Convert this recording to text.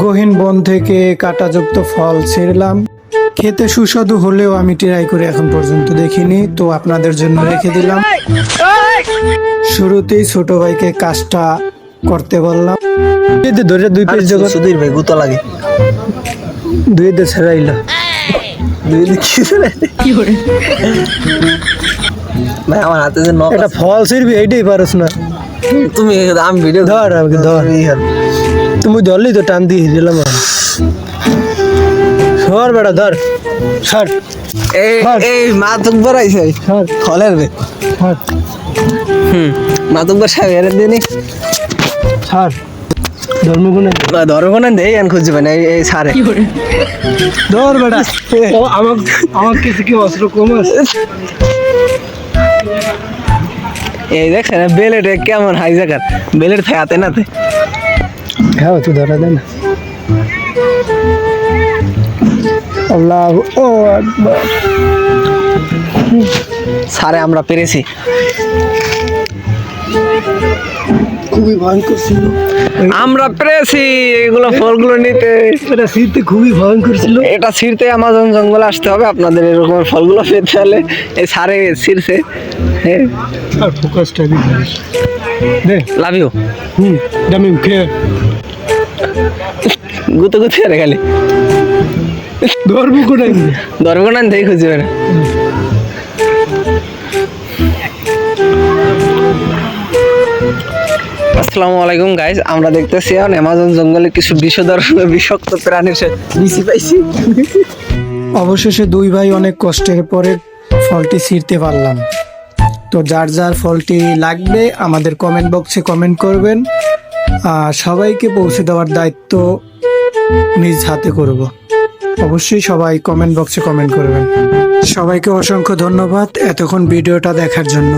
গহীন বন থেকে কাঁটাযুক্ত ফল ছিঁড়লাম। খেতে সুস্বাদু হলেও আমি ট্রাই করে এখন পর্যন্ত দেখিনি, তো আপনাদের জন্য রেখে দিলাম। শুরুতেই ছোট ভাইকে কাজটা করতে বললাম। ধরে দুই পিস জগৎ সুধীর ভাই গুতো লাগে দুই দে ছেড়াইলা ভাই আমার হাতে যে নখ এটা ফল ছিঁড়বি এইটাই পারস না। তুমি আমি ভিডিও ধর আমাকে ধর, তুমি ধরলি তো টান দিয়ে দিলাম। সর বেটা ধর, সর এই এই মাতুব্বর আইছে সর ফলের রে সর মাতুব্বর সাহেব এর দিনই সর ধর্মগুণে ধরবো দেই আন খুঁজে পাই না এই সারে ধর বেটা। ও আমার কিছু কি অস্ত্র কম আছে? এই দেখছেন বেলেট কেমন হাই জায়গার বেলেট থাকে হাতে নাতে হ্যাঁ তুই ধরা দে না। আল্লাহ ও আকবার। সারে আমরা পেরেছি খুবই ভয়ঙ্কর ছিল, আমরা পেরেছি এগুলো ফলগুলো নিতে। এটা শীতে খুবই ভয়ঙ্কর ছিল। এটা ছিঁড়তে আমাজন জঙ্গলে আসতে হবে আপনাদের এরকম ফলগুলো পেতে হলে। এই সারে ছিঁড়ছে হ্যাঁ আর ফোকাসটা দিস দে লাভ ইউ দামি খেয়ে গুতো গুতো আরে খালি ধরবো কোথায়? ধরবো না দেই খুঁজবে না। আসসালামু আলাইকুম গাইস, আমরা দেখতেছি এখন অ্যামাজন জঙ্গলে কিছু বিষধর বিষাক্ত প্রাণীর বিচি পাইছি। অবশেষে দুই ভাই অনেক কষ্টের পরে ফলটি ছিঁড়তে পারলাম। তো যার যার ফলটি লাগবে আমাদের কমেন্ট বক্সে কমেন্ট করবেন, সবাইকে পৌঁছে দেওয়ার দায়িত্ব নিজ হাতে করব। অবশ্যই সবাই কমেন্ট বক্সে কমেন্ট করবেন। সবাইকে অসংখ্য ধন্যবাদ এতক্ষণ ভিডিওটা দেখার জন্য।